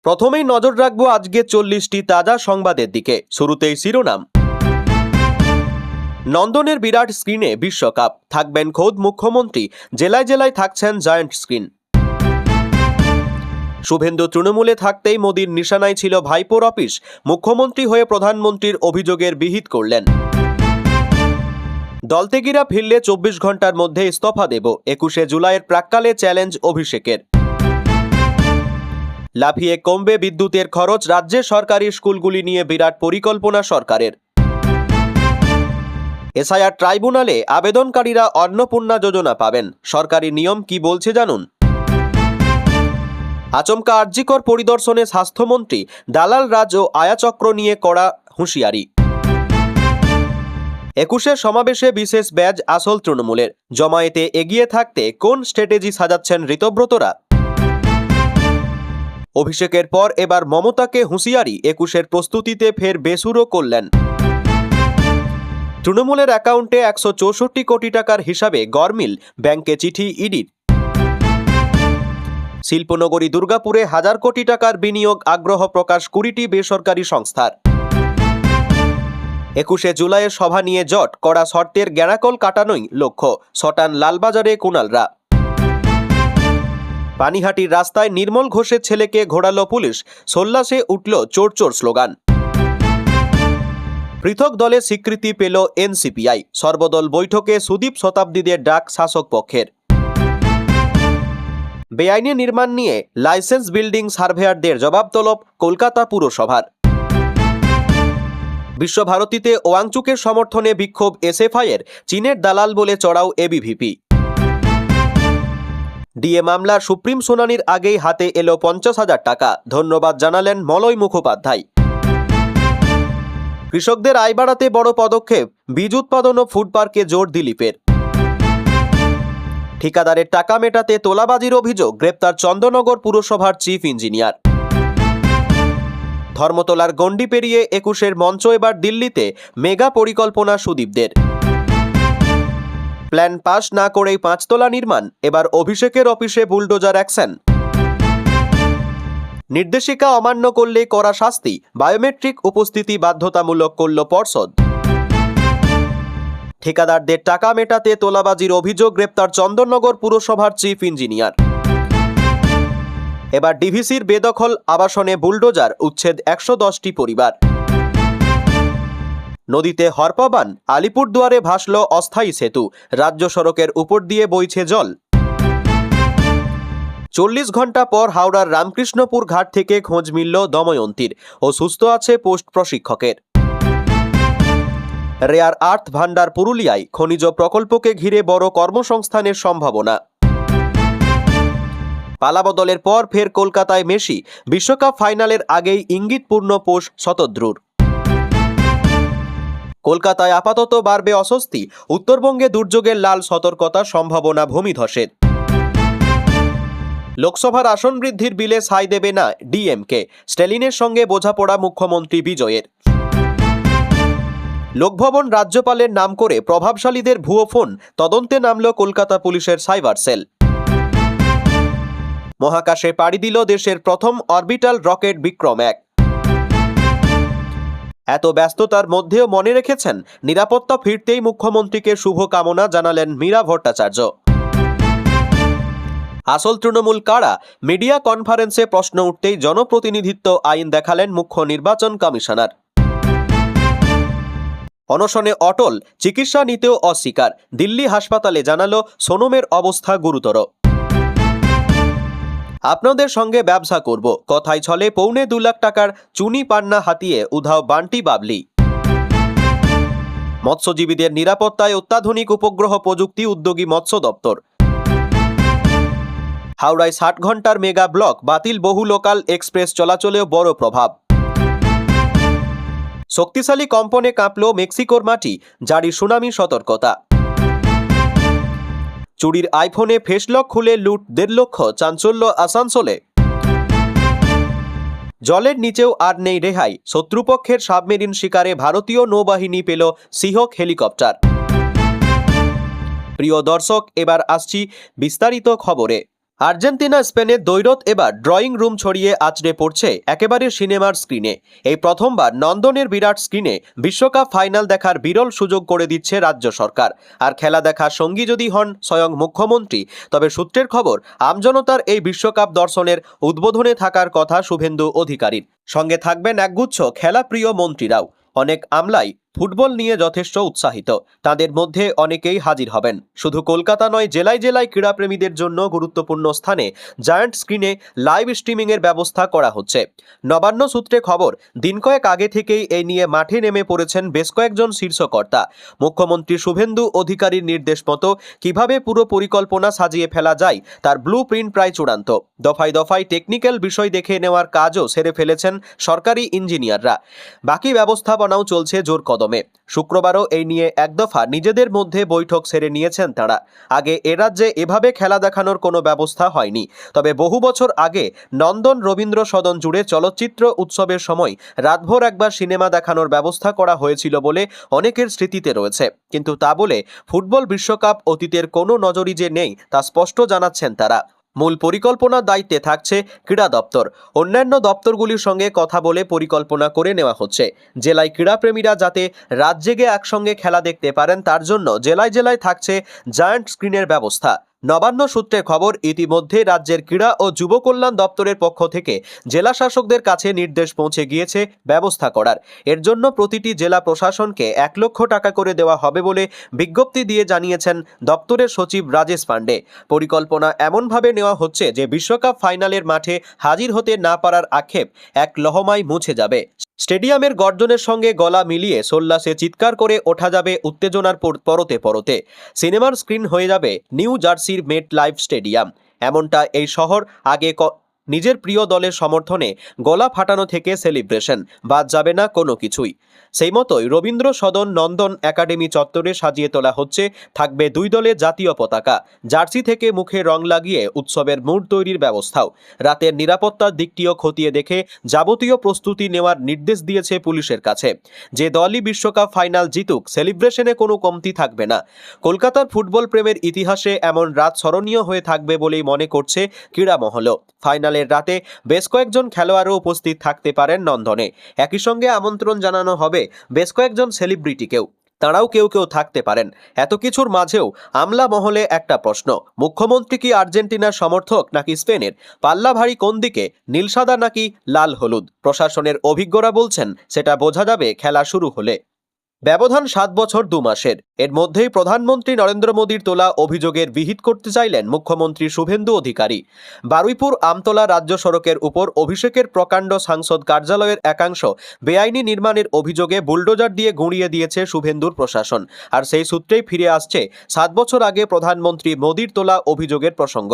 প্রথমেই নজর রাখবো আজকে 40টি তাজা সংবাদের দিকে। শুরুতেই শিরোনাম। নন্দনের বিরাট স্ক্রিনে বিশ্বকাপ, থাকবেন খোদ মুখ্যমন্ত্রী, জেলায় জেলায় থাকছেন জায়ান্ট স্ক্রিন। শুভেন্দু তৃণমূলে থাকতেই মোদির নিশানায় ছিল ভাইপোর অফিস, মুখ্যমন্ত্রী হয়ে প্রধানমন্ত্রীর অভিযোগের বিহিত করলেন। দলতেগিরা ফিরলে 24 ঘন্টার মধ্যে ইস্তফা দেব, 21শে জুলাইয়ের প্রাক্কালে চ্যালেঞ্জ অভিষেকের। লাফিয়ে কমবে বিদ্যুতের খরচ, রাজ্যের সরকারি স্কুলগুলি নিয়ে বিরাট পরিকল্পনা সরকারের। এসআইআর ট্রাইব্যুনালে আবেদনকারীরা অন্নপূর্ণা যোজনা পাবেন, সরকারি নিয়ম কি বলছে জানুন। আচমকা আরজিকর পরিদর্শনে স্বাস্থ্যমন্ত্রী, দালাল রাজ ও আয়াচক্র নিয়ে কড়া হুঁশিয়ারি। 21শে সমাবেশে বিশেষ ব্যাজ আসল তৃণমূলের, জমায়েতে এগিয়ে থাকতে কোন স্ট্র্যাটেজি সাজাচ্ছেন ঋতব্রতরা। অভিষেকের পর এবার মমতাকে হুঁশিয়ারি, 21শের প্রস্তুতিতে ফের বেসুরো করলেন। তৃণমূলের অ্যাকাউন্টে 164 কোটি টাকার হিসাবে গরমিল, ব্যাংকে চিঠি ইডির। শিল্পনগরী দুর্গাপুরে 1000 কোটি টাকার বিনিয়োগ আগ্রহ প্রকাশ 20টি বেসরকারি সংস্থার। 21শে জুলাইয়ের সভা নিয়ে জট, কড়া শর্তের গ্যাঁড়াকল কাটানোই লক্ষ্য, সটান লালবাজারে কুণালরা। পানিহাটির রাস্তায় নির্মল ঘোষের ছেলেকে ঘোরালো পুলিশ, সোল্লাসে উঠল চোর চোর স্লোগান। পৃথক দলে স্বীকৃতি পেল এনসিপিআই, সর্বদল বৈঠকে সুদীপ শতাব্দীদের ডাক শাসক পক্ষের। বেআইনি নির্মাণ নিয়ে লাইসেন্স বিল্ডিং সার্ভেয়ারদের জবাবতলব কলকাতা পুরসভার। বিশ্বভারতীতে ওয়াংচুকের সমর্থনে বিক্ষোভ এসএফআইয়ের, চীনের দালাল বলে চড়াও এবিভিপি। ডিএ মামলার সুপ্রিম শুনানির আগেই হাতে এলো 50,000 টাকা, ধন্যবাদ জানালেন মলয় মুখোপাধ্যায়। কৃষকদের আয় বাড়াতে বড় পদক্ষেপ, বীজ উৎপাদন ও ফুড পার্কে জোর দিলীপের। ঠিকাদারের টাকা মেটাতে তোলাবাজির অভিযোগ, গ্রেপ্তার চন্দননগর পুরসভার চিফ ইঞ্জিনিয়ার। ধর্মতলার গণ্ডি পেরিয়ে 21শের মঞ্চ এবার দিল্লিতে, মেগা পরিকল্পনা সুদীপদের। প্ল্যান পাস না করেই 5 তলা নির্মাণ, এবার অভিষেকের অফিসে বুলডোজার অ্যাকশন। নির্দেশিকা অমান্য করলে কড়া শাস্তি, বায়োমেট্রিক উপস্থিতি বাধ্যতামূলক করল পর্ষদ। ঠিকাদারদের টাকা মেটাতে তোলাবাজির অভিযোগ, গ্রেপ্তার চন্দননগর পুরসভার চিফ ইঞ্জিনিয়ার। এবার ডিভিসির বেদখল আবাসনে বুলডোজার, উচ্ছেদ 110টি পরিবার। নদীতে হরপাবান, আলিপুরদুয়ারে ভাসল অস্থায়ী সেতু, রাজ্য সড়কের উপর দিয়ে বইছে জল। 40 ঘন্টা পর হাওড়ার রামকৃষ্ণপুর ঘাট থেকে খোঁজ মিলল দময়ন্তীর, ও সুস্থ আছে পোস্ট প্রশিক্ষকের। রেয়ার আর্থ ভান্ডার পুরুলিয়ায়, খনিজ প্রকল্পকে ঘিরে বড় কর্মসংস্থানের সম্ভাবনা। পালাবদলের পর ফের কলকাতায় মেসি, বিশ্বকাপ ফাইনালের আগেই ইঙ্গিতপূর্ণ পোষ শতদ্রুর। কলকাতায় আপাতত বাড়বে অস্বস্তি, উত্তরবঙ্গে দুর্যোগের লাল সতর্কতা, সম্ভাবনা ভূমিধসের। লোকসভার আসন বৃদ্ধির বিলে সাই দেবে না ডিএমকে, স্ট্যালিনের সঙ্গে বোঝাপড়া মুখ্যমন্ত্রী বিজয়ের। লোকভবন রাজ্যপালের নাম করে প্রভাবশালীদের ভুয়ো ফোন, তদন্তে নামল কলকাতা পুলিশের সাইবার সেল। মহাকাশে পাড়ি দিল দেশের প্রথম অরবিটাল রকেট বিক্রম-1। এত ব্যস্ততার মধ্যেও মনে রেখেছেন, নিরাপত্তা ফিরতেই মুখ্যমন্ত্রীকে শুভকামনা জানালেন মীরা ভট্টাচার্য। আসল তৃণমূল কারা, মিডিয়া কনফারেন্সে প্রশ্ন উঠতেই জনপ্রতিনিধিত্ব আইন দেখালেন মুখ্য নির্বাচন কমিশনার। অনশনে অটল, চিকিৎসা নিতেও অস্বীকার, দিল্লি হাসপাতালে জানালো সোনমের অবস্থা গুরুতর। আপনাদের সঙ্গে ব্যবসা করব, কথায় ছলে 2.25 লাখ টাকার চুনি পান্না হাতিয়ে উধাও বান্টি বাবলি। মৎস্যজীবীদের নিরাপত্তায় অত্যাধুনিক উপগ্রহ প্রযুক্তি উদ্যোগী মৎস্য দপ্তর। হাওড়ায় 60 ঘন্টার মেগা ব্লক বাতিল, বহু লোকাল এক্সপ্রেস চলাচলেও বড় প্রভাব। শক্তিশালী কম্পনে কাঁপল মেক্সিকোর মাটি, জারি সুনামি সতর্কতা। চুরির আইফোনে ফেসলক খুলে লুট 1.5 লক্ষ, চাঞ্চল্য আসানসোলে। জলের নিচেও আর নেই রেহাই, শত্রুপক্ষের সাবমেরিন শিকারে ভারতীয় নৌবাহিনী পেল সিহক হেলিকপ্টার। প্রিয় দর্শক, এবার আসছি বিস্তারিত খবরে। আর্জেন্টিনা স্পেনের দ্বৈরথ এবার ড্রয়িং রুম ছড়িয়ে আছড়ে পড়ছে একেবারে সিনেমার স্ক্রিনে। এই প্রথমবার নন্দনের বিরাট স্ক্রিনে বিশ্বকাপ ফাইনাল দেখার বিরল সুযোগ করে দিচ্ছে রাজ্য সরকার। আর খেলা দেখার সঙ্গী যদি হন স্বয়ং মুখ্যমন্ত্রী, তবে সূত্রের খবর আমজনতার এই বিশ্বকাপ দর্শনের উদ্বোধনে থাকার কথা শুভেন্দু অধিকারীর। সঙ্গে থাকবেন একগুচ্ছ খেলাপ্রিয় মন্ত্রীরাও। অনেক আমলাই ফুটবল নিয়ে যথেষ্ট উৎসাহিত, তাদের মধ্যে অনেকেই হাজির হবেন। শুধু কলকাতা নয়, জেলায় জেলায় ক্রীড়াপ্রেমীদের জন্য গুরুত্বপূর্ণ স্থানে জায়ান্ট স্ক্রিনে লাইভ স্ট্রিমিংয়ের ব্যবস্থা করা হচ্ছে। নবান্ন সূত্রে খবর, দিন কয়েক আগে থেকেই এই নিয়ে মাঠে নেমে পড়েছেন বেশ কয়েকজন শীর্ষকর্তা। মুখ্যমন্ত্রী শুভেন্দু অধিকারীর নির্দেশ মতো কিভাবে পুরো পরিকল্পনা সাজিয়ে ফেলা যায় তার ব্লু প্রিন্ট প্রায় চূড়ান্ত। দফায় দফায় টেকনিক্যাল বিষয় দেখে নেওয়ার কাজও সেরে ফেলেছেন সরকারি ইঞ্জিনিয়াররা। বাকি ব্যবস্থাপনাও চলছে জোর কদমে। শুক্রবারও এই নিয়ে এক দফা নিজেদের মধ্যে বৈঠক সেরে নিয়েছেন তাঁরা। আগে এ রাজ্যে এভাবে খেলা দেখানোর কোনো ব্যবস্থা হয়নি। তবে বহু বছর আগে নন্দন রবীন্দ্র সদন জুড়ে চলচ্চিত্র উৎসবের সময় রাতভর একবার সিনেমা দেখানোর ব্যবস্থা করা হয়েছিল বলে অনেকের স্মৃতিতে রয়েছে। কিন্তু তা বলে ফুটবল বিশ্বকাপ অতীতের কোনো নজরই যে নেই তা স্পষ্ট জানাচ্ছেন তারা। মূল পরিকল্পনার দায়িত্বে থাকছে ক্রীড়া দপ্তর। অন্যান্য দপ্তরগুলির সঙ্গে কথা বলে পরিকল্পনা করে নেওয়া হচ্ছে। জেলায় ক্রীড়াপ্রেমীরা যাতে রাত জেগে একসঙ্গে খেলা দেখতে পারেন তার জন্য জেলায় জেলায় থাকছে জায়ান্ট স্ক্রিনের ব্যবস্থা। নবান্ন সূত্রে খবর, ইতিমধ্যে রাজ্যের ক্রীড়া ও যুব কল্যাণ দপ্তরের পক্ষ থেকে জেলা শাসকদের কাছে নির্দেশ পৌঁছে গিয়েছে ব্যবস্থা করার। এর জন্য প্রতিটি জেলা প্রশাসনকে 1 লক্ষ টাকা করে দেওয়া হবে বলে বিজ্ঞপ্তি দিয়ে জানিয়েছেন দপ্তরের সচিব রাজেশ পাণ্ডে। পরিকল্পনা এমনভাবে নেওয়া হচ্ছে যে বিশ্বকাপ ফাইনালের মাঠে হাজির হতে না পারার আক্ষেপ এক লহমায় মুছে যাবে। স্টেডিয়ামের গর্জনের সঙ্গে গলা মিলিয়ে সোল্লাসে চিৎকার করে ওঠা যাবে উত্তেজনার পরতে পরতে। সিনেমার স্ক্রিন হয়ে যাবে নিউ জার্সির মেট লাইফ স্টেডিয়াম। এমনটা এই শহর আগে নিজের প্রিয় দলের সমর্থনে গলা ফাটানো থেকে সেলিব্রেশন বাদ যাবে না কোনো কিছুই। সেই মতোই রবীন্দ্র সদন নন্দন একাডেমি চত্বরে সাজিয়ে তোলা হচ্ছে। থাকবে 2 দলের জাতীয় পতাকা, জার্সি থেকে মুখে রং লাগিয়ে উৎসবের মুড তৈরির ব্যবস্থাও। রাতের নিরাপত্তার দিকটিও খতিয়ে দেখে যাবতীয় প্রস্তুতি নেওয়ার নির্দেশ দিয়েছে পুলিশের কাছে। যে দলই বিশ্বকাপ ফাইনাল জিতুক, সেলিব্রেশনে কোনো কমতি থাকবে না। কলকাতার ফুটবল প্রেমের ইতিহাসে এমন রাত স্মরণীয় হয়ে থাকবে বলেই মনে করছে ক্রীড়া মহল। ফাইনালের রাতে বেশ কয়েকজন খেলোয়াড়ও উপস্থিত থাকতে পারেন নন্দনে। একই সঙ্গে আমন্ত্রণ জানানো হবে বেশ কয়েকজন সেলিব্রিটিকেও, তাঁরাও কেউ কেউ থাকতে পারেন। এত কিছুর মাঝেও আমলা মহলে একটা প্রশ্ন, মুখ্যমন্ত্রী কি আর্জেন্টিনার সমর্থক নাকি স্পেনের? পাল্লা ভারী কোন দিকে, নীল সাদা নাকি লাল হলুদ? প্রশাসনের অভিজ্ঞরা বলছেন সেটা বোঝা যাবে খেলা শুরু হলে। ব্যবধান 7 বছর 2 মাসের। এর মধ্যেই প্রধানমন্ত্রী নরেন্দ্র মোদীর তোলা অভিযোগের বিহিত করতে চাইলেন মুখ্যমন্ত্রী শুভেন্দু অধিকারী। বারুইপুর আমতলা রাজ্য সড়কের উপর অভিষেকের প্রকাণ্ড সাংসদ কার্যালয়ের একাংশ বেআইনি নির্মাণের অভিযোগে বুলডোজার দিয়ে গুঁড়িয়ে দিয়েছে শুভেন্দুর প্রশাসন। আর সেই সূত্রেই ফিরে আসছে 7 বছর আগে প্রধানমন্ত্রী মোদীর তোলা অভিযোগের প্রসঙ্গ।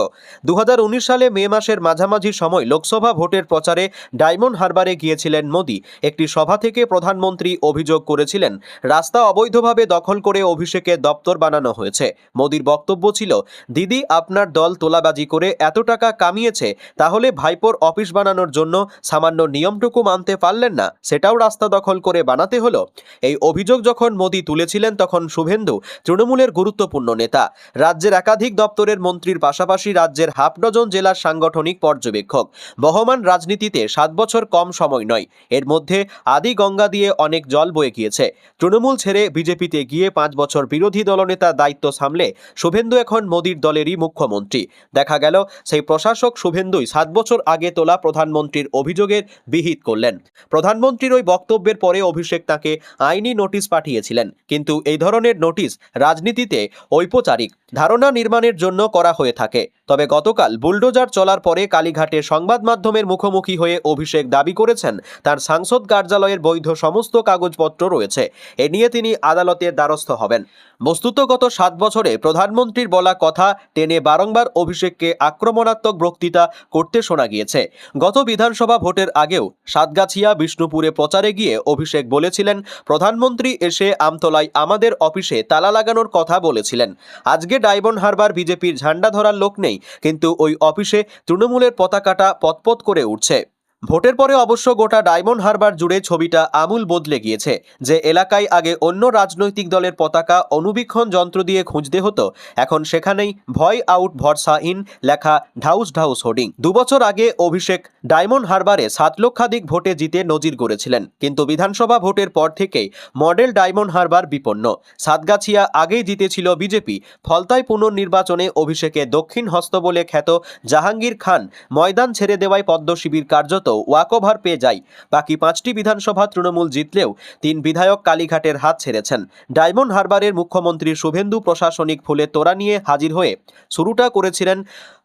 2019 সালে মে মাসের মাঝামাঝি সময় লোকসভা ভোটের প্রচারে ডায়মন্ড হারবারে গিয়েছিলেন মোদী। একটি সভা থেকে প্রধানমন্ত্রী অভিযোগ করেছিলেন রাস্তা অবৈধভাবে দখল করে অভিষেকের দপ্তর বানানো হয়েছে। মোদীর বক্তব্য ছিল, দিদি আপনার দল তোলাবাজি করে এত টাকা কামিয়েছে, তাহলে ভাইপোর অফিস বানানোর জন্য সামান্য নিয়মটুকু মানতে পারলেন না, সেটাও রাস্তা দখল করে বানাতে হলো। এই অভিযোগ যখন মোদী তুলেছিলেন তখন শুভেন্দু তৃণমূলের গুরুত্বপূর্ণ নেতা। রাজ্যের একাধিক দপ্তরের মন্ত্রীর পাশাপাশি রাজ্যের হাফ ডজন জেলার সাংগঠনিক পর্যবেক্ষক। বহমান রাজনীতিতে 7 বছর কম সময় নয়। এর মধ্যে আদি গঙ্গা দিয়ে অনেক জল বয়ে গিয়েছে। তৃণমূল ছেড়ে বিজেপিতে গিয়ে 5 বছর বিরোধী দলনেতার দায়িত্ব সামলে শুভেন্দু এখন মোদীর দলেরই মুখ্যমন্ত্রী। দেখা গেল সেই প্রশাসক শুভেন্দুই 7 বছর আগে তোলা প্রধানমন্ত্রীর অভিযোগের বিহিত করলেন। প্রধানমন্ত্রীর ওই বক্তব্যের পরে অভিষেক তাকে আইনি নোটিশ পাঠিয়েছিলেন। কিন্তু এই ধরনের নোটিশ রাজনীতিতে ঔপচারিক ধারণা নির্মাণের জন্য করা হয়ে থাকে। তবে গতকাল বুলডোজার চলার পরে কালীঘাটে সংবাদ মাধ্যমের মুখোমুখি হয়ে অভিষেক দাবি করেছেন তার সাংসদ কার্যালয়ের বৈধ সমস্ত কাগজপত্র রয়েছে। এ নিয়ে তিনি আদালতের দ্বারস্থ হবেন। বস্তুত গত 7 বছরে প্রধানমন্ত্রীর বলা কথা টেনে বারংবার অভিষেককে আক্রমণাত্মক বক্তৃতা করতে শোনা গিয়েছে। গত বিধানসভা ভোটের আগেও সাতগাছিয়া বিষ্ণুপুরে প্রচারে গিয়ে অভিষেক বলেছিলেন, প্রধানমন্ত্রী এসে আমতলায় আমাদের অফিসে তালা লাগানোর কথা বলেছিলেন। আজকে ডায়মন্ড হারবার বিজেপির ঝান্ডা ধরার লোক নেই, কিন্তু ওই অফিসে তৃণমূলের পতাকাটা পতপত করে উঠছে। ভোটের পরে অবশ্য গোটা ডায়মন্ড হারবার জুড়ে ছবিটা আমূল বদলে গিয়েছে। যে এলাকায় আগে অন্য রাজনৈতিক দলের পতাকা অনুবীক্ষণ যন্ত্র দিয়ে খুঁজতে হতো, এখন সেখানেই ভয় আউট ভরসা ইন লেখা ঢাউস ঢাউস হোর্ডিং। 2 বছর আগে অভিষেক ডায়মন্ড হারবারে 7 লক্ষাধিক ভোটে জিতে নজির গড়েছিলেন, কিন্তু বিধানসভা ভোটের পর থেকেই মডেল ডায়মন্ড হারবার বিপন্ন। সাতগাছিয়া আগেই জিতেছিল বিজেপি, ফলতায় পুনর্নির্বাচনে অভিষেকে দক্ষিণ হস্ত বলে খ্যাত জাহাঙ্গীর খান ময়দান ছেড়ে দেওয়ায় পদ্ম শিবির কার্যত ওয়াকওভার পেয়ে যায়। বাকি 5টি বিধানসভা তৃণমূল জিতলেও 3 বিধায়ক কালীঘাটের হাত ছেড়েছেন। ডায়মন্ড হারবারের মুখ্যমন্ত্রী শুভেন্দু প্রশাসনিক ফুলের তোড়া নিয়ে হাজির হয়ে শুরুটা করেছিলেন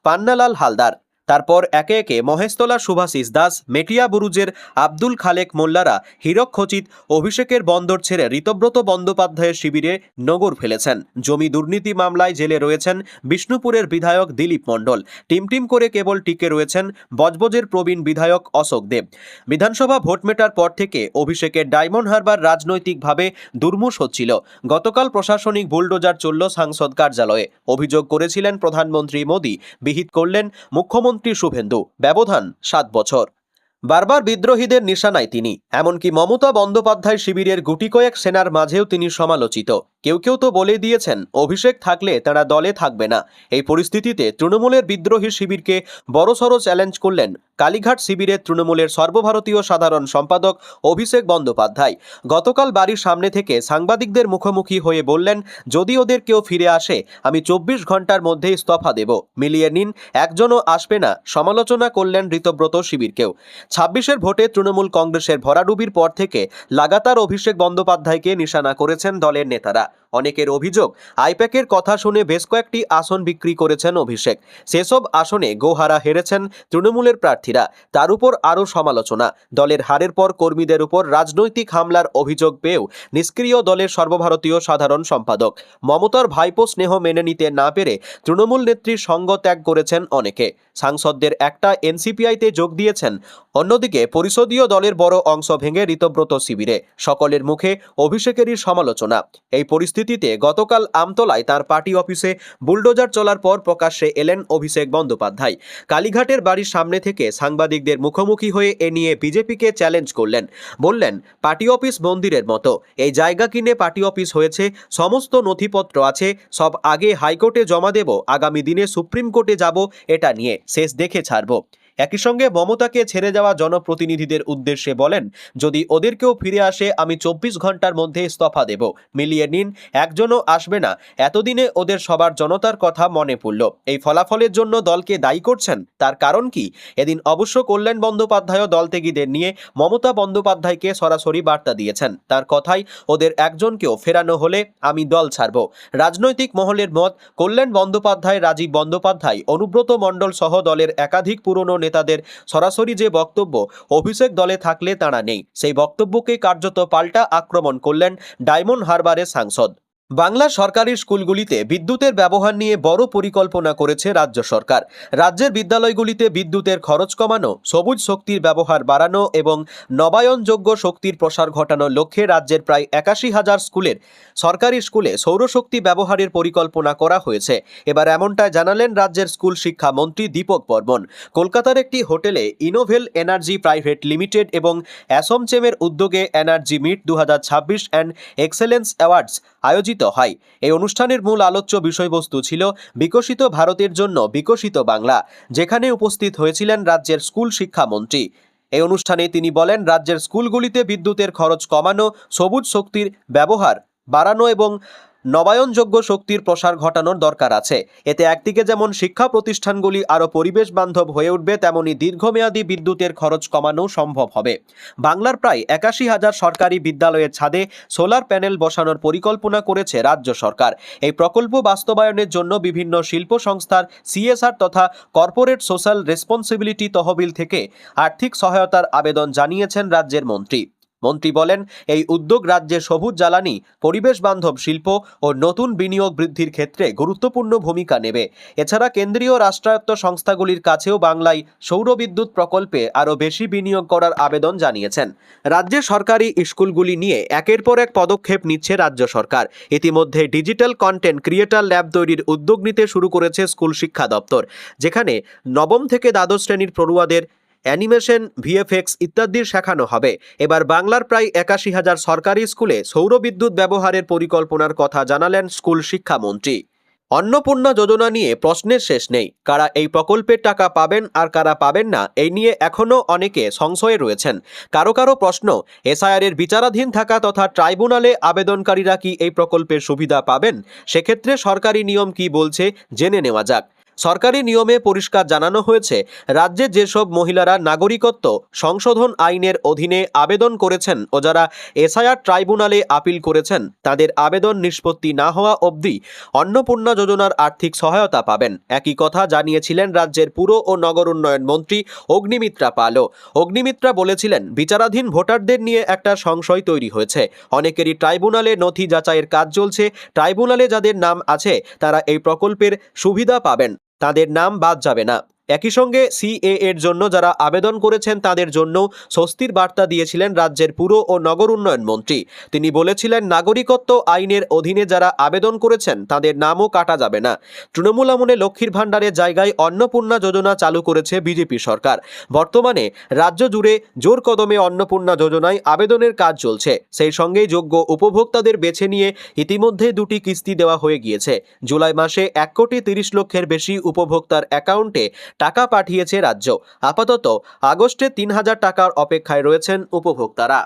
পান্নালাল হালদার। তারপর একে একে মহেশতলা শুভাশিস দাস, মেটিয়া বুরুজের আব্দুল খালেক মোল্লারা হীরক খচিত অভিষেকের বন্দর ছেড়ে ঋতব্রত বন্দ্যোপাধ্যায়ের শিবিরে নগর ফেলেছেন। জমি দুর্নীতি মামলায় জেলে রয়েছেন বিষ্ণুপুরের বিধায়ক দিলীপ মণ্ডল। টিম করে কেবল টিকে রয়েছেন বজবজের প্রবীণ বিধায়ক অশোক দেব। বিধানসভা ভোট মেটার পর থেকে অভিষেকের ডায়মন্ড হারবার রাজনৈতিকভাবে দুর্মুষ হচ্ছিল। গতকাল প্রশাসনিক বুলডোজার চলল সাংসদ কার্যালয়ে। অভিযোগ করেছিলেন প্রধানমন্ত্রী মোদী, বিহিত করলেন মুখ্যমন্ত্রী শুভেন্দু। ব্যবধান 7 বছর। বারবার বিদ্রোহীদের নিশানায় তিনি, এমনকি মমতা বন্দ্যোপাধ্যায় শিবিরের গুটি কয়েক সেনার মাঝেও তিনি সমালোচিত। কেউ তো বলে দিয়েছেন অভিষেক থাকলে তারা দলে থাকবে না। এই পরিস্থিতিতে তৃণমূলের বিদ্রোহী শিবিরকে বড়সড় চ্যালেঞ্জ করলেন কালীঘাট শিবিরের তৃণমূলের সর্বভারতীয় সাধারণ সম্পাদক অভিষেক বন্দ্যোপাধ্যায়। গতকাল বাড়ির সামনে থেকে সাংবাদিকদের মুখোমুখি হয়ে বললেন, যদি ওদের কেউ ফিরে আসে আমি 24 ঘন্টার মধ্যে ইস্তফা দেব, মিলিয়ে নিন, একজনও আসবে না। সমালোচনা করলেন ঋতব্রত শিবিরকেও। 26-এর ভোটে তৃণমূল কংগ্রেসের ভরাডুবির পর থেকে লাগাতার অভিষেক বন্দ্যোপাধ্যায়কে নিশানা করেছেন দলের নেতারা। অনেকের অভিযোগ, আইপ্যাকের কথা শুনে বেশ কয়েকটি আসন বিক্রি করেছেন অভিষেক। সেসব আসনে গোহারা হেরেছেন তৃণমূলের প্রার্থীরা। তার উপর আরও সমালোচনা, দলের হারের পর কর্মীদের উপর রাজনৈতিক হামলার অভিযোগ পেয়েও নিষ্ক্রিয় দলের সর্বভারতীয় সাধারণ সম্পাদক। মমতার ভাইপো স্নেহ মেনে নিতে না পেরে তৃণমূল নেত্রীর সঙ্গ ত্যাগ করেছেন অনেকে। সাংসদদের একটা এনসিপিআইতে যোগ দিয়েছেন। অন্যদিকে পরিষদীয় দলের বড় অংশ ভেঙে ঋতব্রত শিবিরে। সকলের মুখে অভিষেকেরই সমালোচনা। এই পরিস্থিতিতে গতকাল আমতলায় তার পার্টি অফিসে বুলডোজার চলার পর প্রকাশ্যে এলেন অভিষেক বন্দ্যোপাধ্যায়। কালীঘাটের বাড়ির সামনে থেকে সাংবাদিকদের মুখোমুখি হয়ে এ নিয়ে বিজেপিকে চ্যালেঞ্জ করলেন। বললেন, পার্টি অফিস মন্দিরের মতো, এই জায়গা কিনে পার্টি অফিস হয়েছে, সমস্ত নথিপত্র আছে, সব আগে হাইকোর্টে জমা দেব, আগামী দিনে সুপ্রিম কোর্টে যাব, এটা নিয়ে শেষ দেখে ছাড়ব। একই সঙ্গে মমতাকে ছেড়ে যাওয়া জনপ্রতিনিধিদের উদ্দেশ্যে বলেন, যদি ওদের কেউ ফিরে আসে আমি 24 ঘন্টার মধ্যে ইস্তফা দেব, মিলিয়ে নিন, একজনও আসবে না। এতদিনে ওদের সবার জনতার কথা মনে পড়ল। এই ফলাফলের জন্য দলকে দায়ী করছেন, তার কারণ কি? এদিন অবশ্য কল্যাণ বন্দ্যোপাধ্যায় দলত্যাগীদের নিয়ে মমতা বন্দ্যোপাধ্যায়কে সরাসরি বার্তা দিয়েছেন। তার কথাই, ওদের একজনকেও ফেরানো হলে আমি দল ছাড়ব। রাজনৈতিক মহলের মত, কল্যাণ বন্দ্যোপাধ্যায়, রাজীব বন্দ্যোপাধ্যায়, অনুব্রত মণ্ডল সহ দলের একাধিক পুরনো নেতাদের সরাসরি যে বক্তব্য, অভিষেক দলে থাকলে তাঁরা নেই, সেই বক্তব্যকে কার্যত পাল্টা আক্রমণ করলেন ডায়মন্ড হারবারের সাংসদ। বাংলা সরকারি স্কুলগুলিতে বিদ্যুতের ব্যবহার নিয়ে বড় পরিকল্পনা করেছে রাজ্য সরকার। রাজ্যের বিদ্যালয়গুলিতে বিদ্যুতের খরচ কমানো, সবুজ শক্তির ব্যবহার বাড়ানো এবং নবায়নযোগ্য শক্তির প্রসার ঘটানোর লক্ষ্যে রাজ্যের প্রায় 81,000 সরকারি স্কুলে সৌরশক্তি ব্যবহারের পরিকল্পনা করা হয়েছে। এবার এমনটাই জানালেন রাজ্যের স্কুল শিক্ষা মন্ত্রী দীপক বর্মন। কলকাতার একটি হোটেলে ইনোভেল এনার্জি প্রাইভেট লিমিটেড এবং অ্যাসোমচেমের উদ্যোগে energy meet 2026 and excellence awards আয়োজিত হয়। এই অনুষ্ঠানের মূল আলোচ্য বিষয়বস্তু ছিল বিকশিত ভারতের জন্য বিকশিত বাংলা, যেখানে উপস্থিত হয়েছিলেন রাজ্যের স্কুল শিক্ষামন্ত্রী। এই অনুষ্ঠানে তিনি বলেন, রাজ্যের স্কুলগুলিতে বিদ্যুতের খরচ কমানো, সবুজ শক্তির ব্যবহার বাড়ানো এবং নবায়নযোগ্য শক্তির প্রসার ঘটানোর দরকার আছে। এতে একদিকে যেমন শিক্ষা প্রতিষ্ঠানগুলি আরও পরিবেশ বান্ধব হয়ে উঠবে, তেমনি দীর্ঘমেয়াদী বিদ্যুতের খরচ কমানো সম্ভব হবে। বাংলার প্রায় 81,000 সরকারি বিদ্যালয়ের ছাদে সোলার প্যানেল বসানোর পরিকল্পনা করেছে রাজ্য সরকার। এই প্রকল্প বাস্তবায়নের জন্য বিভিন্ন শিল্প সংস্থার CSR তথা কর্পোরেট সোশ্যাল রেসপন্সিবিলিটি তহবিল থেকে আর্থিক সহায়তার আবেদন জানিয়েছেন রাজ্যের মন্ত্রী। বলেন, এই উদ্যোগ রাজ্যে সবুজ জ্বালানি, পরিবেশ বান্ধব শিল্প ও নতুন বিনিয়োগ বৃদ্ধির ক্ষেত্রে গুরুত্বপূর্ণ ভূমিকা নেবে। এছাড়া কেন্দ্রীয় রাষ্ট্রায়ত্ত সংস্থাগুলির কাছেও বাংলায় সৌরবিদ্যুৎ প্রকল্পে আরও বেশি বিনিয়োগ করার আবেদন জানিয়েছেন। রাজ্যের সরকারি স্কুলগুলি নিয়ে একের পর এক পদক্ষেপ নিচ্ছে রাজ্য সরকার। ইতিমধ্যে ডিজিটাল কন্টেন্ট ক্রিয়েটর ল্যাব তৈরির উদ্যোগ নিতে শুরু করেছে স্কুল শিক্ষা দপ্তর, যেখানে নবম থেকে দ্বাদশ শ্রেণীর পড়ুয়াদের অ্যানিমেশন, ভিএফএক্স ইত্যাদির শেখানো হবে। এবার বাংলার প্রায় ৮১,০০০ সরকারি স্কুলে সৌরবিদ্যুৎ ব্যবহারের পরিকল্পনার কথা জানালেন স্কুল শিক্ষামন্ত্রী। অন্নপূর্ণা যোজনা নিয়ে প্রশ্নের শেষ নেই। কারা এই প্রকল্পের টাকা পাবেন আর কারা পাবেন না, এই নিয়ে এখনও অনেকে সংশয়ে রয়েছেন। কারো কারো প্রশ্ন, এসআইআর-এর বিচারাধীন থাকা তথা ট্রাইব্যুনালে আবেদনকারীরা কি এই প্রকল্পের সুবিধা পাবেন? সেক্ষেত্রে সরকারি নিয়ম কি বলছে জেনে নেওয়া যাক। সরকারি নিয়মে পরিষ্কার জানানো হয়েছে, রাজ্যে যেসব মহিলারা নাগরিকত্ব সংশোধন আইনের অধীনে আবেদন করেছেন ও যারা এসআইআর ট্রাইব্যুনালে আপিল করেছেন, তাদের আবেদন নিষ্পত্তি না হওয়া অবধি অন্নপূর্ণা যোজনার আর্থিক সহায়তা পাবেন। একই কথা জানিয়েছিলেন রাজ্যের পুর ও নগর উন্নয়ন মন্ত্রী অগ্নিমিত্রা পালও। অগ্নিমিত্রা বলেছিলেন, বিচারাধীন ভোটারদের নিয়ে একটা সংশয় তৈরি হয়েছে। অনেকেরই ট্রাইব্যুনালে নথি যাচাইয়ের কাজ চলছে। ট্রাইব্যুনালে যাদের নাম আছে তারা এই প্রকল্পের সুবিধা পাবেন, তাদের নাম বাদ যাবে না। একই সঙ্গে সিএ এর জন্য যারা আবেদন করেছেন তাদের জন্য স্বস্তির বার্তা দিয়েছিলেন রাজ্যের পুর ও নগর উন্নয়ন মন্ত্রী। তিনি বলেছিলেন, নাগরিকত্ব আইনের অধীনে যারা আবেদন করেছেন তাদের নামও কাটা যাবে না। তৃণমূল আমলে লক্ষ্মীর ভাণ্ডারের জায়গায় অন্নপূর্ণা যোজনা চালু করেছে বিজেপি সরকার। বর্তমানে রাজ্য জুড়ে জোর কদমে অন্নপূর্ণা যোজনায় আবেদনের কাজ চলছে। সেই সঙ্গেই যোগ্য উপভোক্তাদের বেছে নিয়ে ইতিমধ্যে 2টি কিস্তি দেওয়া হয়ে গিয়েছে। জুলাই মাসে 1,30,00,000-এর বেশি উপভোক্তার অ্যাকাউন্টে টাকা পাঠিয়েছে রাজ্য। আপাতত আগস্টে 3,000 টাকার অপেক্ষায় রয়েছেন উপভোক্তারা।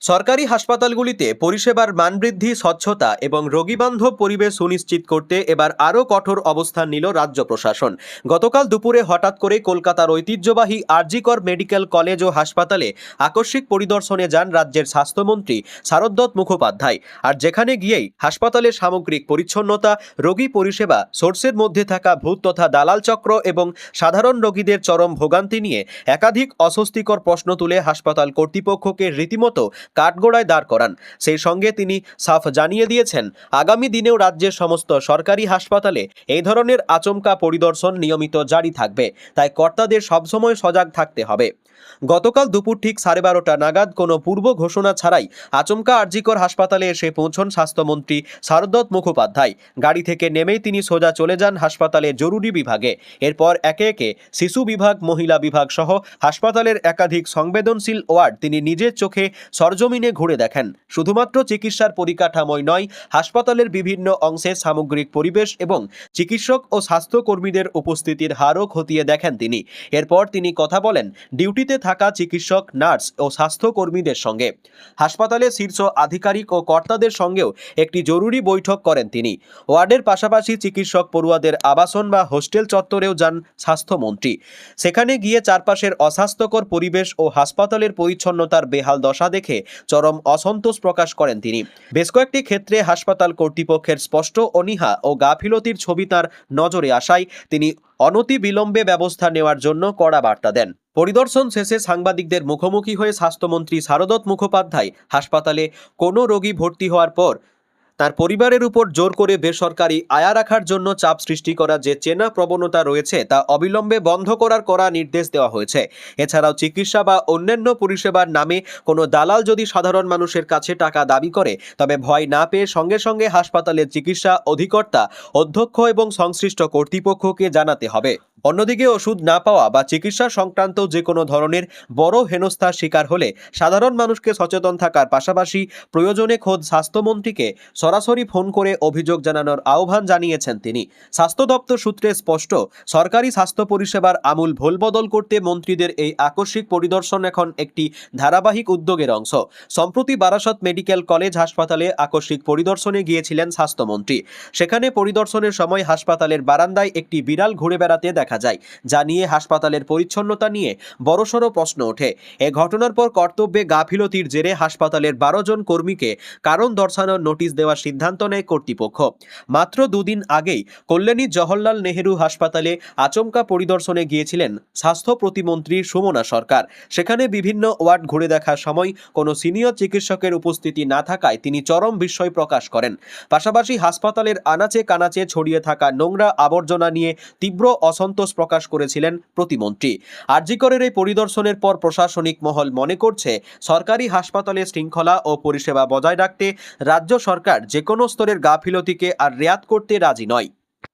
সরকারি হাসপাতালগুলিতে পরিষেবার মান বৃদ্ধি, স্বচ্ছতা এবং রোগীবান্ধব পরিবেশ সুনিশ্চিত করতে এবার আরও কঠোর অবস্থান নিল রাজ্য প্রশাসন। গতকাল দুপুরে হঠাৎ করে কলকাতার ঐতিহ্যবাহী আরজিকর মেডিকেল কলেজ ও হাসপাতালে আকস্মিক পরিদর্শনে যান রাজ্যের স্বাস্থ্যমন্ত্রী শারদত্ত মুখোপাধ্যায়। আর যেখানে গিয়েই হাসপাতালের সামগ্রিক পরিচ্ছন্নতা, রোগী পরিষেবা, সোর্সের মধ্যে থাকা ভূত তথা দালাল চক্র এবং সাধারণ রোগীদের চরম ভোগান্তি নিয়ে একাধিক অস্বস্তিকর প্রশ্ন তুলে হাসপাতাল কর্তৃপক্ষকে রীতিমতো কাঠগড়ায় দাঁড় করান। সেই সঙ্গে তিনি সাফ জানিয়ে দিয়েছেন, আগামী দিনেও রাজ্যের সমস্ত সরকারি হাসপাতালে এই ধরনের আচমকা পরিদর্শন নিয়মিত জারি থাকবে। তাই কর্তাদের সবসময় সজাগ থাকতে হবে। গতকাল দুপুর ঠিক 12:30 নাগাদ কোনো পূর্ব ঘোষণা ছাড়াই আচমকা আরজিকর হাসপাতালে এসে পৌঁছন স্বাস্থ্যমন্ত্রী শারদত্ত মুখোপাধ্যায়। গাড়ি থেকে নেমেই তিনি সোজা চলে যান হাসপাতালের জরুরি বিভাগে। এরপর একে একে শিশু বিভাগ, মহিলা বিভাগ সহ হাসপাতালের একাধিক সংবেদনশীল ওয়ার্ড তিনি নিজের চোখে সরজমিনে ঘুরে দেখেন। শুধুমাত্র চিকিৎসার পরিকাঠামোই নয়, হাসপাতালের বিভিন্ন অংশে সামগ্রিক পরিবেশ এবং চিকিৎসক ও স্বাস্থ্যকর্মীদের উপস্থিতির হারও খতিয়ে দেখেন তিনি। এরপর তিনি কথা বলেন ডিউটিতে থাকা চিকিৎসক, নার্স ও স্বাস্থ্যকর্মীদের সঙ্গে। হাসপাতালে শীর্ষ আধিকারিক ও কর্তাদের সঙ্গেও একটি জরুরি বৈঠক করেন তিনি। ওয়ার্ডের পাশাপাশি চিকিৎসক পড়ুয়াদের আবাসন বা হোস্টেল চত্বরেও যান স্বাস্থ্যমন্ত্রী। সেখানে গিয়ে চারপাশের অস্বাস্থ্যকর পরিবেশ ও হাসপাতালের পরিচ্ছন্নতার বেহাল দশা দেখে চরম অসন্তোষ প্রকাশ করেন তিনি। বেশ কয়েকটি ক্ষেত্রে হাসপাতাল কর্তৃপক্ষের স্পষ্ট অনীহা ও গাফিলতির ছবি তাঁর নজরে আসায় তিনি অনতি বিলম্বে ব্যবস্থা নেওয়ার জন্য কড়া বার্তা দেন। পরিদর্শন শেষে সাংবাদিকদের মুখোমুখি হয়ে স্বাস্থ্যমন্ত্রী শারদত্ত মুখোপাধ্যায় হাসপাতালে কোনো রোগী ভর্তি হওয়ার পর তার পরিবারের উপর জোর করে বেসরকারি আয়া রাখার জন্য চাপ সৃষ্টি করার যে চেনা প্রবণতা রয়েছে তা অবিলম্বে বন্ধ করার কড়া নির্দেশ দেওয়া হয়েছে। এছাড়াও চিকিৎসা বা অন্যান্য পরিষেবার নামে কোনো দালাল যদি সাধারণ মানুষের কাছে টাকা দাবি করে, তবে ভয় না পেয়ে সঙ্গে সঙ্গে হাসপাতালের চিকিৎসা অধিকর্তা, অধ্যক্ষ এবং সংশ্লিষ্ট কর্তৃপক্ষকে জানাতে হবে। অন্যদিকে ওষুধ না পাওয়া বা চিকিৎসা সংক্রান্ত যে কোনো ধরনের বড় হেনস্থার শিকার হলে সাধারণ মানুষকে সচেতন থাকার পাশাপাশি প্রয়োজনে খোদ স্বাস্থ্যমন্ত্রীকে সরাসরি ফোন করে অভিযোগ জানানোর আহ্বান জানিয়েছেন তিনি। স্বাস্থ্য দপ্তর সূত্রে স্পষ্ট, সরকারি স্বাস্থ্য পরিষেবার আমূল ভোলবদল করতে মন্ত্রীদের এই আকস্মিক পরিদর্শন এখন একটি ধারাবাহিক উদ্যোগের অংশ। সম্প্রতি বারাসত মেডিকেল কলেজ হাসপাতালে আকস্মিক পরিদর্শনে গিয়েছিলেন স্বাস্থ্যমন্ত্রী। সেখানে পরিদর্শনের সময় হাসপাতালের বারান্দায় একটি বিড়াল ঘুরে বেড়াতে দেখা যায়, যা নিয়ে হাসপাতালের পরিচ্ছন্নতা নিয়ে বড়সড় প্রশ্ন ওঠে। এ ঘটনার পর কর্তব্যে গাফিলতির জেরে হাসপাতালের 12 জন কর্মীকে কারণ দর্শানোর নোটিশ দেওয়ার সিদ্ধান্ত নেয় কর্তৃপক্ষ। মাত্র দুদিন আগেই কল্যাণী জওহরলাল নেহেরু হাসপাতালে আচমকা পরিদর্শনে গিয়েছিলেন স্বাস্থ্য প্রতিমন্ত্রী সুমনা সরকার। সেখানে বিভিন্ন ওয়ার্ড ঘুরে দেখার সময় কোনো সিনিয়র চিকিৎসকের উপস্থিতি না থাকায় তিনি চরম বিস্ময় প্রকাশ করেন। পাশাপাশি হাসপাতালের আনাচে কানাচে ছড়িয়ে থাকা নোংরা আবর্জনা নিয়ে তীব্র অসন্তোষ প্রকাশ করেছিলেন প্রতিমন্ত্রী। আরজিকরের এই পরিদর্শনের পর প্রশাসনিক মহল মনে করছে, সরকারি হাসপাতালে শৃঙ্খলা ও পরিষেবা বজায় রাখতে রাজ্য সরকার যে কোনো স্তরের গাফিলতিকে আর রেয়াত করতে রাজি নয়।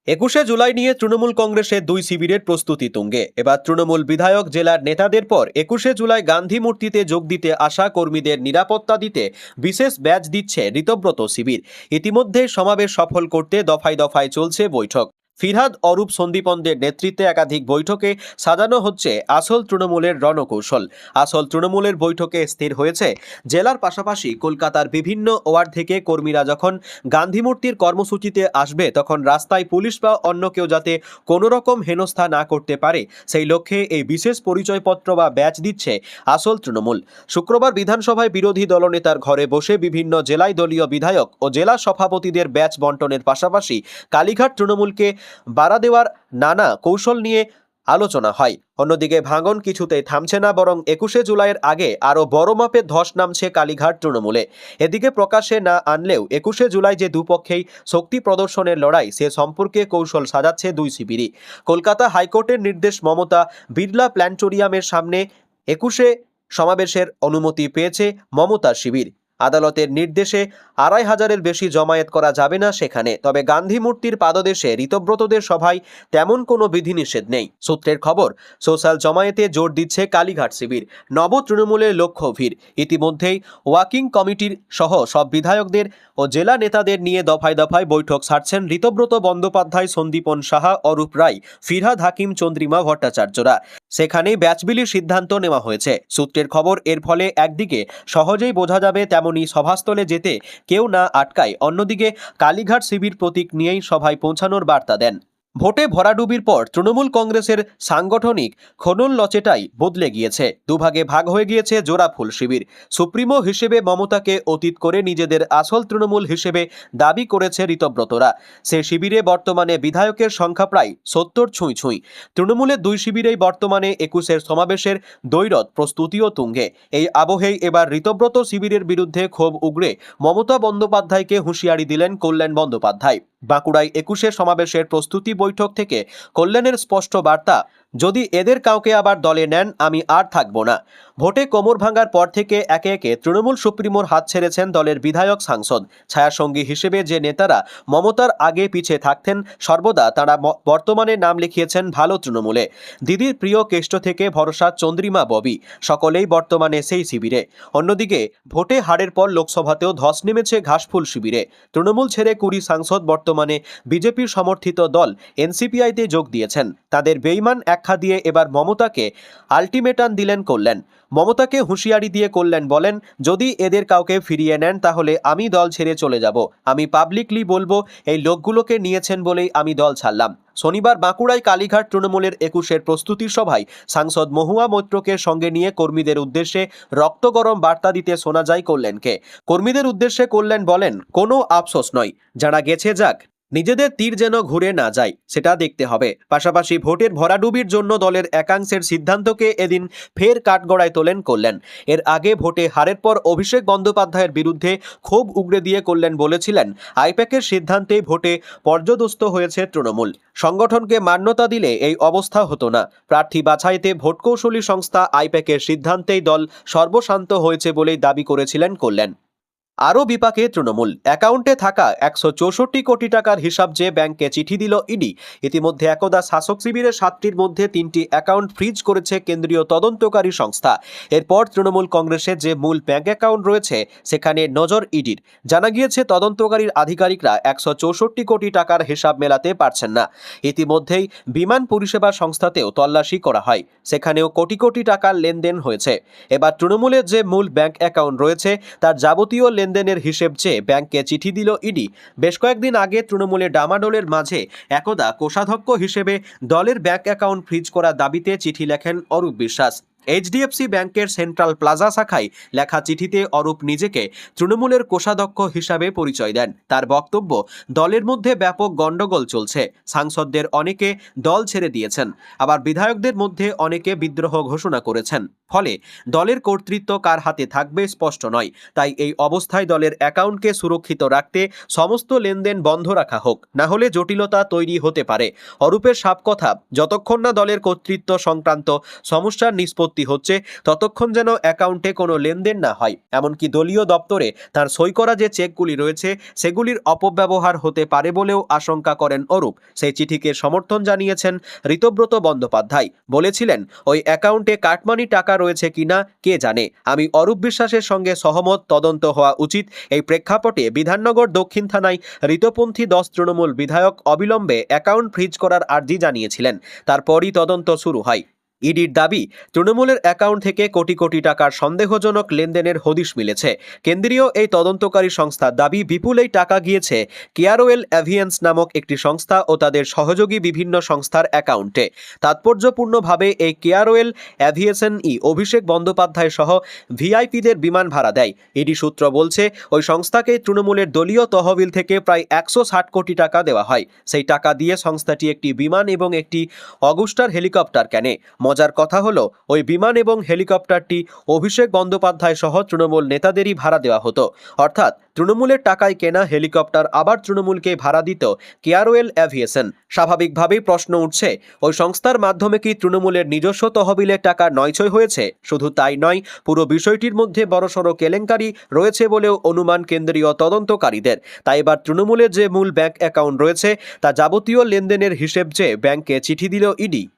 21শে জুলাই নিয়ে তৃণমূল কংগ্রেসের দুই শিবিরের প্রস্তুতি তুঙ্গে। এবার তৃণমূল বিধায়ক জেলার নেতাদের পর 21শে জুলাই গান্ধী মূর্তিতে যোগ দিতে আসা কর্মীদের নিরাপত্তা দিতে বিশেষ ব্যাচ দিচ্ছে ঋতব্রত শিবির। ইতিমধ্যে সমাবেশ সফল করতে দফায় দফায় চলছে বৈঠক। ফিরহাদ অরূপ সন্দীপনদের নেতৃত্বে একাধিক বৈঠকে সাজানো হচ্ছে আসল তৃণমূলের রণকৌশল। আসল তৃণমূলের বৈঠকে স্থির হয়েছে জেলার পাশাপাশি কলকাতার বিভিন্ন ওয়ার্ড থেকে কর্মীরা যখন গান্ধী মূর্তির কর্মসূচিতে আসবে তখন রাস্তায় পুলিশ বা অন্য কেউ যাতে কোনো রকম হেনস্থা না করতে পারে সেই লক্ষ্যে এই বিশেষ পরিচয়পত্র বা ব্যাচ দিচ্ছে আসল তৃণমূল। শুক্রবার বিধানসভায় বিরোধী দলনেতার ঘরে বসে বিভিন্ন জেলায় দলীয় বিধায়ক ও জেলা সভাপতিদের ব্যাচ বন্টনের পাশাপাশি কালীঘাট তৃণমূলকে বাড়া দেওয়ার নানা কৌশল নিয়ে আলোচনা হয়। অন্যদিকে ভাঙন কিছুতেই থামছে না, বরং 21শে জুলাইয়ের আগে আরও বড় মাপের ধস নামছে কালীঘাট তৃণমূলে। এদিকে প্রকাশ্যে না আনলেও 21শে জুলাই যে দুপক্ষেই শক্তি প্রদর্শনের লড়াই সে সম্পর্কে কৌশল সাজাচ্ছে দুই শিবিরই। কলকাতা হাইকোর্টের নির্দেশ মমতা বিড়লা প্ল্যানেটোরিয়ামের সামনে 21শে সমাবেশের অনুমতি পেয়েছে মমতার শিবির। আদালতের নির্দেশে 2500-এর বেশি জমায়েত করা যাবে না সেখানে। তবে গান্ধী মূর্তির পাদদেশে ঋতব্রতদের সভায় তেমন কোনো বিধিনিষেধ নেই। সূত্রের খবর, সোশ্যাল জমায়েতে জোর দিচ্ছে কালীঘাট শিবির। নব তৃণমূলের লক্ষ্য ভিড়। ইতিমধ্যেই ওয়াকিং কমিটির সহ সব বিধায়কদের ও জেলা নেতাদের নিয়ে দফায় দফায় বৈঠক সারছেন ঋতব্রত বন্দ্যোপাধ্যায়, সন্দীপন সাহা, অরূপ রায়, ফিরহাদ হাকিম, চন্দ্রিমা ভট্টাচার্যরা। সেখানেই ব্যাচবিলির সিদ্ধান্ত নেওয়া হয়েছে। সূত্রের খবর, এর ফলে একদিকে সহজেই বোঝা যাবে তেমনি সভাস্থলে যেতে কেউ না আটকায়, অন্যদিকে কালীঘাট শিবির প্রতীক নিয়েই সভায় পৌঁছানোর বার্তা দেন। ভোটে ভরাডুবির পর তৃণমূল কংগ্রেসের সাংগঠনিক খনন লচেটাই বদলে গিয়েছে। দুভাগে ভাগ হয়ে গিয়েছে জোড়াফুল শিবির। সুপ্রিমো হিসেবে মমতাকে অতীত করে নিজেদের আসল তৃণমূল হিসেবে দাবি করেছে ঋতব্রতরা। সে শিবিরে বর্তমানে বিধায়কের সংখ্যা প্রায় 70 ছুঁই। তৃণমূলের দুই শিবিরেই বর্তমানে 21শের সমাবেশের দৈরথ প্রস্তুতিও তুঙ্গে। এই আবহেই এবার ঋতব্রত শিবিরের বিরুদ্ধে ক্ষোভ উগরে মমতা বন্দ্যোপাধ্যায়কে হুঁশিয়ারি দিলেন কল্যাণ বন্দ্যোপাধ্যায়। বাঁকুড়ায় 21শে সমাবেশের প্রস্তুতি বৈঠক থেকে কল্যাণের স্পষ্ট বার্তা, যদি এদের কাউকে আবার দলে নেন আমি আর থাকবো না। ভোটে কোমর ভাঙার পর থেকে একে একে তৃণমূল সুপ্রিমোর হাত ছেড়েছেন দলের বিধায়ক, সাংসদ। ছায়াসঙ্গী হিসেবে যে নেতারা মমতার আগে পিছে থাকতেন সর্বদা, তারা বর্তমানে নাম লিখিয়েছেন ভালো তৃণমূলে। দিদির প্রিয় কেষ্ট থেকে ভরসা চন্দ্রিমা, ববি, সকলেই বর্তমানে সেই শিবিরে। অন্যদিকে ভোটে হারের পর লোকসভাতেও ধস নেমেছে ঘাসফুল শিবিরে। তৃণমূল ছেড়ে 20 সাংসদ বর্তমানে বিজেপির সমর্থিত দল এনসিপিআইতে যোগ দিয়েছেন। তাদের বেইমান আখ্যা দিয়ে এবার মমতাকে আলটিমেটাম দিলেন কল্যাণ। মমতাকে হুঁশিয়ারি দিয়ে কল্যাণ বলেন, যদি এদের কাউকে ফিরিয়ে নেন তাহলে আমি দল ছেড়ে চলে যাব। আমি পাবলিকলি বলবো এই লোকগুলোকে নিয়েছেন বলেই আমি দল ছাড়লাম। শনিবার বাঁকুড়ায় কালীঘাট তৃণমূলের 21শের প্রস্তুতি সভায় সাংসদ মহুয়া মৈত্রকে সঙ্গে নিয়ে কর্মীদের উদ্দেশ্যে রক্তগরম বার্তা দিতে শোনা যায় কল্যাণকে। কর্মীদের উদ্দেশ্যে কল্যাণ বলেন, কোনো আফসোস নয়, যারা গেছে যাক, নিজেদের তীর যেন ঘুরে না যায় সেটা দেখতে হবে। পাশাপাশি ভোটের ভরাডুবির জন্য দলের একাংশের সিদ্ধান্তকে এদিন ফের কাঠগড়ায় তোলেন কল্যাণ। এর আগে ভোটে হারের পর অভিষেক বন্দ্যোপাধ্যায়ের বিরুদ্ধে ক্ষোভ উগরে দিয়ে কল্যাণ বলেছিলেন, আইপ্যাকের সিদ্ধান্তেই ভোটে পর্যদস্ত হয়েছে তৃণমূল। সংগঠনকে মান্যতা দিলে এই অবস্থা হতো না। প্রার্থী বাছাইতে ভোটকৌশলী সংস্থা আইপ্যাকের সিদ্ধান্তেই দল সর্বশান্ত হয়েছে বলেই দাবি করেছিলেন কল্যাণ। আরও বিপাকে তৃণমূল। অ্যাকাউন্টে থাকা 164 কোটি টাকার হিসাব যে ব্যাংকে চিঠি দিল ইডি। ইতিমধ্যে একদা শাসক শিবিরের 7টির মধ্যে 3টি অ্যাকাউন্ট ফ্রিজ করেছে কেন্দ্রীয় তদন্তকারী সংস্থা। এরপর তৃণমূল কংগ্রেসের যে মূল ব্যাংক অ্যাকাউন্ট রয়েছে সেখানে নজর ইডির। জানা গিয়েছে তদন্তকারীর আধিকারিকরা 164 কোটি টাকার হিসাব মেলাতে পারছেন না। ইতিমধ্যেই বিমান পরিষেবা সংস্থাতেও তল্লাশি করা হয়, সেখানেও কোটি কোটি টাকার লেনদেন হয়েছে। এবার তৃণমূলের যে মূল ব্যাংক অ্যাকাউন্ট রয়েছে তার যাবতীয় লেনদেনের হিসেব চেয়ে ব্যাংকে চিঠি দিল ইডি। বেশ কয়েকদিন আগে তৃণমূলের ডামাডোলের মাঝে একদা কোষাধ্যক্ষ হিসেবে দলের ব্যাংক অ্যাকাউন্ট ফ্রিজ করার দাবিতে চিঠি লেখেন অরূপ বিশ্বাস। এইচডিএফসি ব্যাংকের সেন্ট্রাল প্লাজা শাখায় লেখা চিঠিতে অরূপ নিজেকে তৃণমূলের কোষাধ্যক্ষ হিসাবে পরিচয় দেন। তার বক্তব্য, দলের মধ্যে ব্যাপক গণ্ডগোল চলছে। সাংসদদের অনেকে দল ছেড়ে দিয়েছেন, আবার বিধায়কদের মধ্যে অনেকে বিদ্রোহ ঘোষণা করেছেন। ফলে দলের কর্তৃত্ব কার হাতে থাকবে স্পষ্ট নয়। তাই এই অবস্থায় দলের অ্যাকাউন্টকে সুরক্ষিত রাখতে সমস্ত লেনদেন বন্ধ রাখা হোক, না হলে জটিলতা তৈরি হতে পারে। অরূপের সাপ কথা, যতক্ষণ না দলের কর্তৃত্ব সংক্রান্ত সমস্যার নিষ্পত্তি হচ্ছে ততক্ষণ যেন অ্যাকাউন্টে কোনো লেনদেন না হয়। এমনকি দলীয় দপ্তরে তার সই করা যে চেকগুলি রয়েছে সেগুলির অপব্যবহার হতে পারে বলেও আশঙ্কা করেন অরূপ। সেই চিঠিকে সমর্থন জানিয়েছেন ঋতব্রত বন্দ্যোপাধ্যায়। বলেছিলেন, ওই অ্যাকাউন্টে কাটমানি টাকা রয়েছে কিনা কে জানে। আমি অরূপ বিশ্বাসের সঙ্গে সহমত, তদন্ত হওয়া উচিত। এই প্রেক্ষাপটে বিধাননগর দক্ষিণ থানায় ঋতপন্থী 10 তৃণমূল বিধায়ক অবিলম্বে অ্যাকাউন্ট ফ্রিজ করার আর্জি জানিয়েছিলেন। তারপরই তদন্ত শুরু হয়। ইডির দাবি, তৃণমূলের অ্যাকাউন্ট থেকে কোটি কোটি টাকার সন্দেহজনক লেনদেনের হদিশ মিলেছে। কেন্দ্রীয় এই তদন্তকারী সংস্থার দাবি, বিপুল এই টাকা গিয়েছে কেয়ারওয়েল অ্যাভিয়েন্স নামক একটি সংস্থা ও তাদের সহযোগী বিভিন্ন সংস্থার অ্যাকাউন্টে। তাৎপর্যপূর্ণভাবে এই কেয়ারওয়েল অ্যাভিয়েশনই অভিষেক বন্দ্যোপাধ্যায় সহ ভিআইপিদের বিমান ভাড়া দেয়। ইডি সূত্র বলছে, ওই সংস্থাকে তৃণমূলের দলীয় তহবিল থেকে প্রায় 160 কোটি টাকা দেওয়া হয়। সেই টাকা দিয়ে সংস্থাটি একটি বিমান এবং একটি অগুস্টার হেলিকপ্টার কেনে। মজার কথা হলো, ওই বিমান এবং হেলিকপ্টারটি অভিষেক বন্দ্যোপাধ্যায় সহ তৃণমূল নেতাদেরই ভাড়া দেওয়া হতো। অর্থাৎ তৃণমূলের টাকায় কেনা হেলিকপ্টার আবার তৃণমূলকে ভাড়া দিত কেয়ারওয়েল অ্যাভিয়েশন। স্বাভাবিকভাবেই প্রশ্ন উঠছে, ওই সংস্থার মাধ্যমে কি তৃণমূলের নিজস্ব তহবিলের টাকা নয়ছয় হয়েছে? শুধু তাই নয়, পুরো বিষয়টির মধ্যে বড়সড় কেলেঙ্কারি রয়েছে বলেও অনুমান কেন্দ্রীয় তদন্তকারীদের। তাই এবার তৃণমূলের যে মূল ব্যাংক অ্যাকাউন্ট রয়েছে তা যাবতীয় লেনদেনের হিসেব চেয়ে ব্যাংকে চিঠি দিল ইডি।